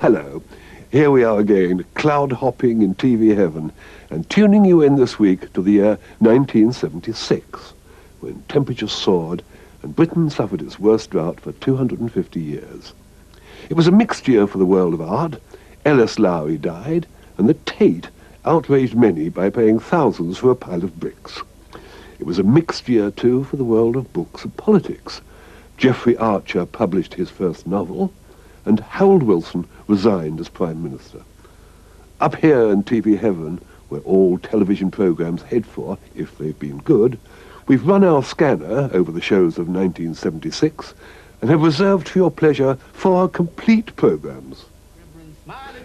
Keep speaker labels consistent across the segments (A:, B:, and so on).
A: Hello. Here we are again, cloud hopping in TV heaven, and tuning you in this week to the year 1976, when temperatures soared and Britain suffered its worst drought for 250 years. It was a mixed year for the world of art. Ellis Lowry died, and the Tate outraged many by paying thousands for a pile of bricks. It was a mixed year, too, for the world of books and politics. Geoffrey Archer published his first novel, and Harold Wilson resigned as Prime Minister. Up here in TV heaven, where all television programs head for, if they've been good, we've run our scanner over the shows of 1976 and have reserved for your pleasure 4 complete programs.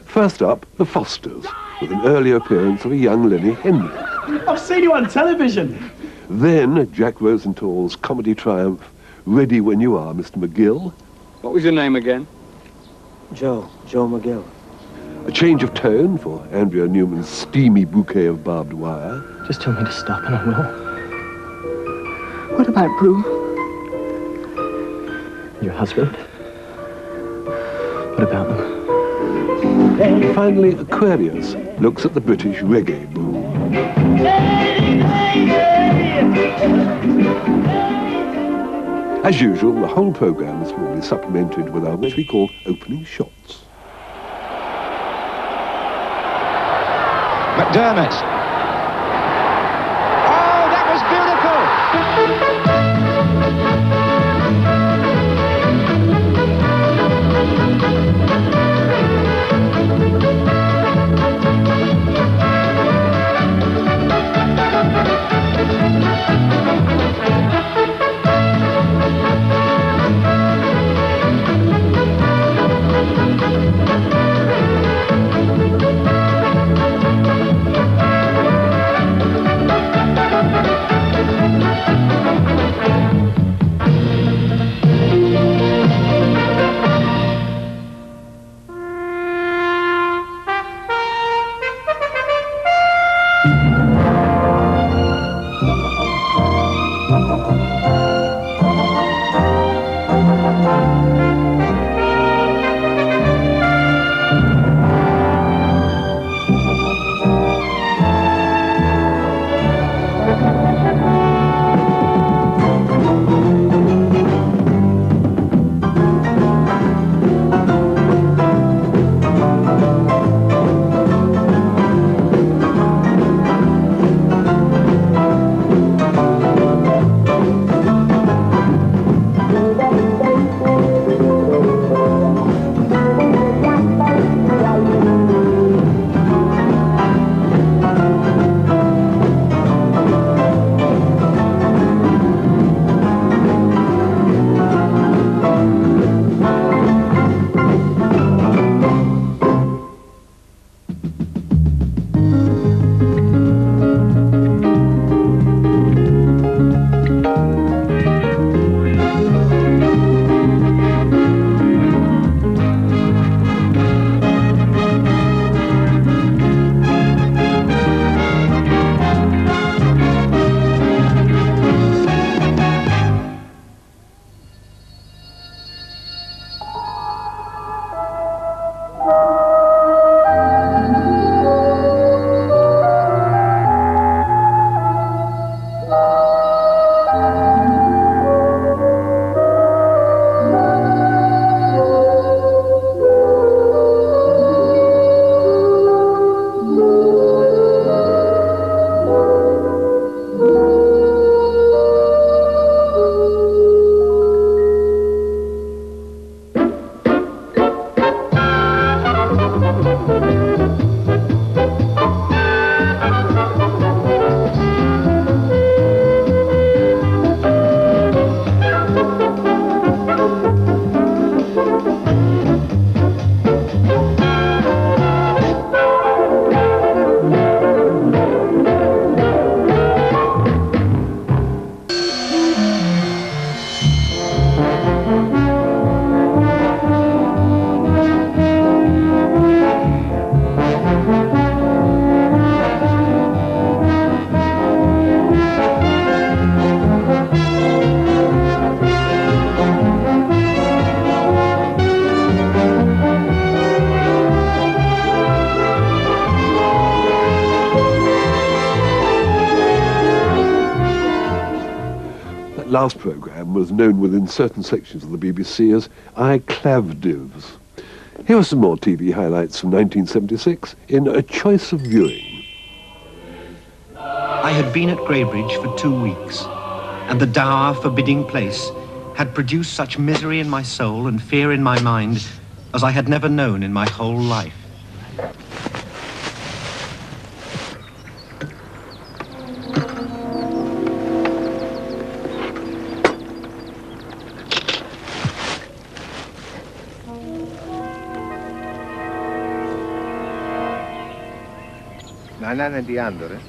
A: First up, The Fosters, with an early appearance of a young Lenny Henry.
B: I've seen you on television.
A: Then Jack Rosenthal's comedy triumph, Ready When You Are, Mr. McGill.
C: What was your name again?
D: Joe McGill.
A: A change of tone for Andrea Newman's steamy bouquet of barbed wire.
D: Just tell me to stop and I will.
E: What about Prue?
D: Your husband? What about them?
A: And finally, Aquarius looks at the British reggae boom. As usual, the whole programmes will be supplemented with our what we call opening shots.
C: McDermott. Oh, that was
A: last programme was known within certain sections of the BBC as I Clavdivs. Here are some more TV highlights from 1976 in A Choice of Viewing.
F: I had been at Greybridge for 2 weeks, and the dour, forbidding place had produced such misery in my soul and fear in my mind as I had never known in my whole life.
G: Nein, nein, die andere.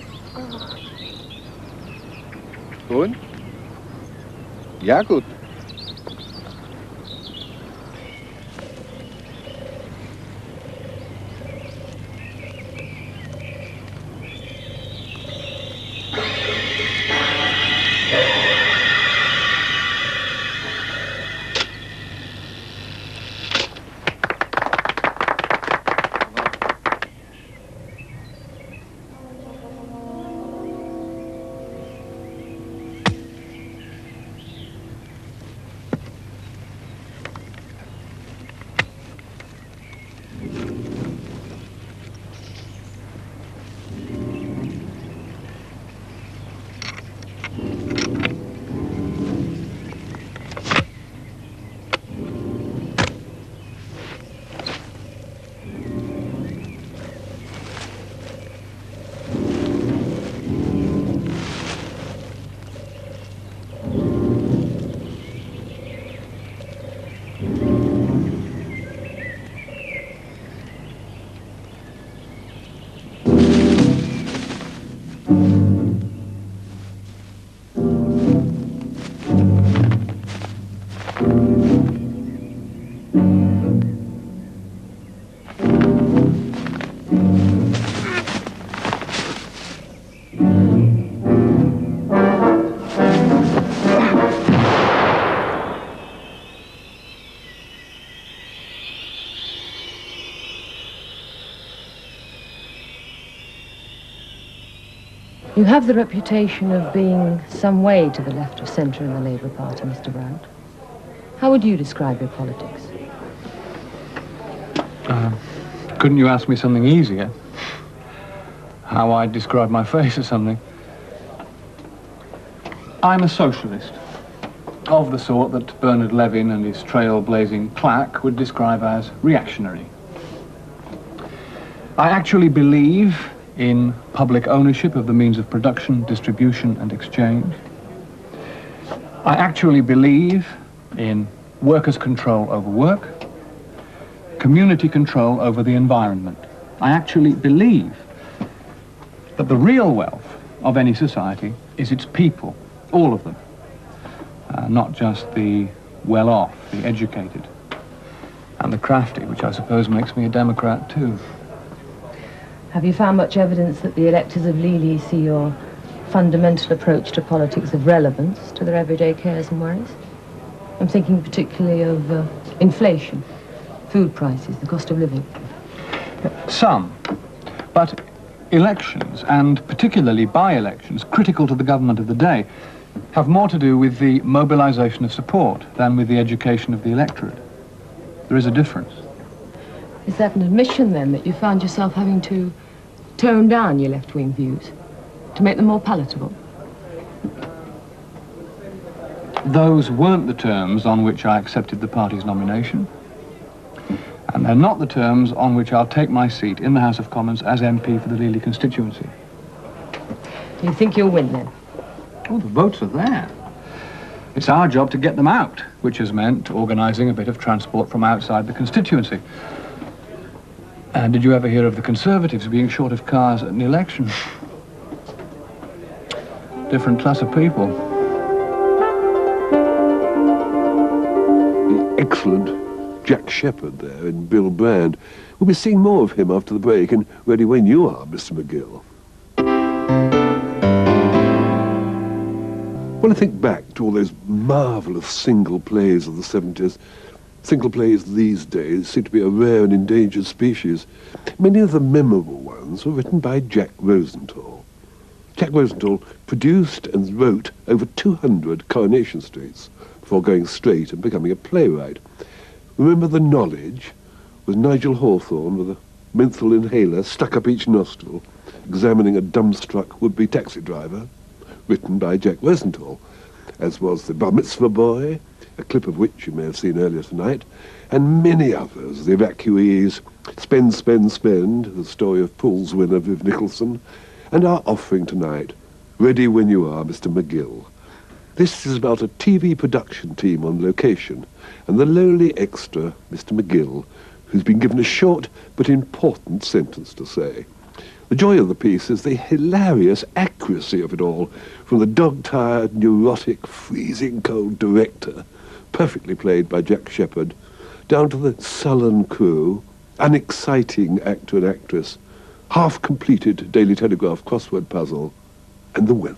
G: Und? Ja, gut.
H: You have the reputation of being some way to the left of centre in the Labour Party, Mr. Brandt. How would you describe your politics?
C: Couldn't you ask me something easier? How I'd describe my face or something? I'm a socialist, of the sort that Bernard Levin and his trail-blazing plaque would describe as reactionary. I actually believe in public ownership of the means of production, distribution, and exchange. I actually believe in workers' control over work, community control over the environment. I actually believe that the real wealth of any society is its people, all of them, not just the well-off, the educated, and the crafty, which I suppose makes me a Democrat too.
H: Have you found much evidence that the electors of Lely see your fundamental approach to politics of relevance to their everyday cares and worries? I'm thinking particularly of inflation, food prices, the cost of living.
C: Some, but elections, and particularly by-elections, critical to the government of the day, have more to do with the mobilization of support than with the education of the electorate. There is a difference.
H: Is that an admission, then, that you found yourself having to tone down your left-wing views to make them more palatable?
C: Those weren't the terms on which I accepted the party's nomination, and they're not the terms on which I'll take my seat in the House of Commons as MP for the Lely constituency.
H: Do you think you'll win, then?
C: Oh, the votes are there. It's our job to get them out, which has meant organising a bit of transport from outside the constituency. And did you ever hear of the Conservatives being short of cars at an election? Different class of people.
A: The excellent Jack Shephard there in Bill Brand. We'll be seeing more of him after the break, and ready when you are, Mr. McGill. When I think back to all those marvellous single plays of the 70s, single plays these days seem to be a rare and endangered species. Many of the memorable ones were written by Jack Rosenthal. Jack Rosenthal produced and wrote over 200 Coronation Streets before going straight and becoming a playwright. Remember the Knowledge was Nigel Hawthorne with a menthol inhaler stuck up each nostril, examining a dumbstruck would-be taxi driver, written by Jack Rosenthal, as was The Bar Mitzvah Boy, a clip of which you may have seen earlier tonight, and many others, The Evacuees, Spend, Spend, Spend, the story of Pool's winner Viv Nicholson, and our offering tonight, Ready When You Are, Mr. McGill. This is about a TV production team on location, and the lowly extra, Mr. McGill, who's been given a short but important sentence to say. The joy of the piece is the hilarious accuracy of it all, from the dog-tired, neurotic, freezing cold director, perfectly played by Jack Shephard, down to the sullen crew, unexciting actor and actress, half-completed Daily Telegraph crossword puzzle, and the weather.